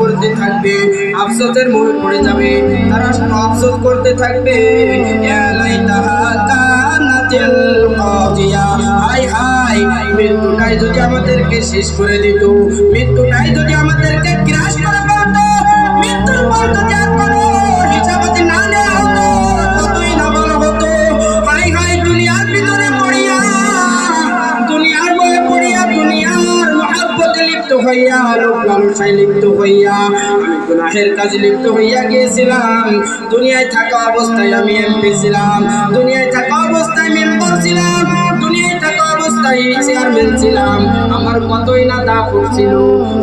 করতে থাকবে, আফসোসের মোহে পড়ে যাবে, তারা আফসোস করতে থাকবে, হায় হায় মৃত্যুটাই যদি আমাদেরকে শেষ করে দিত, মৃত্যুটাই যদি আমাদেরকে গ্রাস করে ফেলত, মৃত্যুর পর যদি আর কোনো হিসাবাতি না নেওয়া হতো, কতই না বলা হতো। হায় হায় দুনিয়ার ভিতরে পড়িয়া, দুনিয়ার বলে পড়িয়া, দুনিয়ার মহাব্বতে লিপ্ত হইয়া, লোক লালসায় লিপ্ত হইয়া আমি গুনাহের কাজে লিপ্ত হইয়া গিয়েছিলাম। দুনিয়ায় থাকা অবস্থায় আমি এমপি ছিলাম, দুনিয়ায় থাকা অবস্থায় মেম্বার ছিলাম, দুনিয়ায় থাকা অবস্থায় চেয়ারম্যান ছিলাম। আমার কতই না দাম উঠছিল,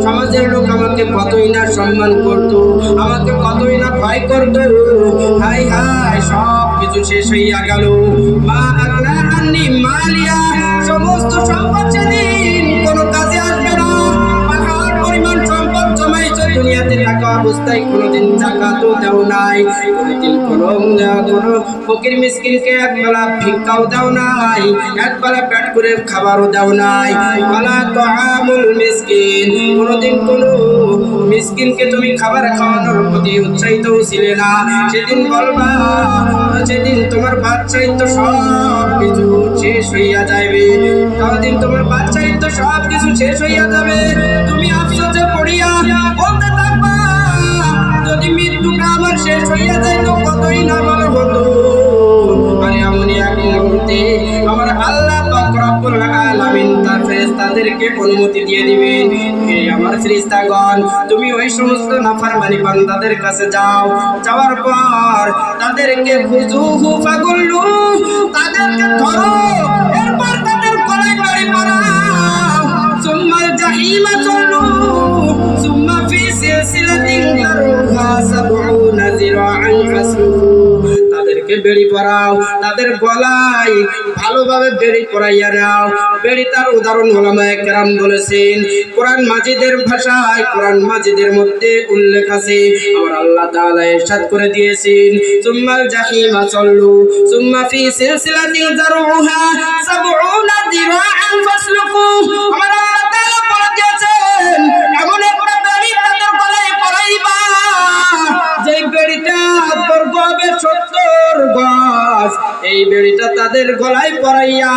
সমাজের লোক আমাকে কতই না সম্মান করত, আমাকে কতই না ভয় করত। হায় হায় সব কিছু শেষ হইয়া গেল। মা আগনা আন্নি মালিয়া, সমস্ত সম্পদ সেদিন কোনো কাজে আসবে না। পাহাড় পরিমাণ সম্পদ জমাইছো, দুনিয়াতে থাকা অবস্থায় কোনোদিন জাকাতও দাও নাই, কোনোদিন কোনো ফকির মিসকিনকে একবেলা ভিক্ষাও দাও নাই, একবেলা পেট করে খাবারও দাও নাই। ওয়ালা তুআমুল মিসকিন, কোনোদিন কোনো মিসকিনকে তুমি খাবার খাওয়ানোর প্রতি উৎসাহিতও ছিলে না। সেদিন বলবা, সেদিন তোমার বাচ্চাইত্ব সব কিছু শেষ হইয়া যাবে, ততদিন তোমার বাচ্চাইত্ব সব কিছু শেষ হইয়া যাবে। তুমি আফসোসে পড়িয়া বলতে থাকবা, যদি মৃত্যুটা আমার শেষ হইয়া যায় তো কতই না ভালো হতো। আর এমনই এক মুহূর্তে আমার আল্লাহ পাক রব্বুল আলামিন তার ফেরেশতাদেরকে অনুমতি দিয়ে দিবেন, হে আমার ফেরেশতাগণ, তুমি ওই সমস্ত নাফরমানি বান্দাদের কাছে যাও। যাওয়ার পর তাদেরকে খুজুহু ফাগুল্লু, তাদেরকে ধরো, এরপর তাদের গলায় দড়ি পরাও। সুম্মাল জাহিমা সাল্লু, সুম্মা ফি সিলসিলাতিন যারউহা সাবউনা যিরাআন ফাসলুকু, তাদেরকে বেড়ি পরাও, তাদের গলায় ভালোভাবে বেড়ি পরাইয়া নাও। বেড়ি তার উদাহরণ উলামায়ে কেরাম বলেছেন, কোরআন মাজিদের ভাষায়, কোরআন মাজিদের মধ্যে উল্লেখ আছে, আমার আল্লাহ তাআলা ইরশাদ করে দিয়েছেন, সুম্মাল জাহিমা সাল্লু, সুম্মা ফি সিলসিলাতিন যারউহা সাবউনা যিরাআন ফাসলুকু। আমার আল্লাহ তাআলা বলে দিয়েছেন, এমন একটা বেড়ি তাদের গলায় পরাইবা, যেই বেড়িটা দৈর্ঘ্য হবে 70 গজ। এই বেড়িটা তাদের গলায় পরাইয়া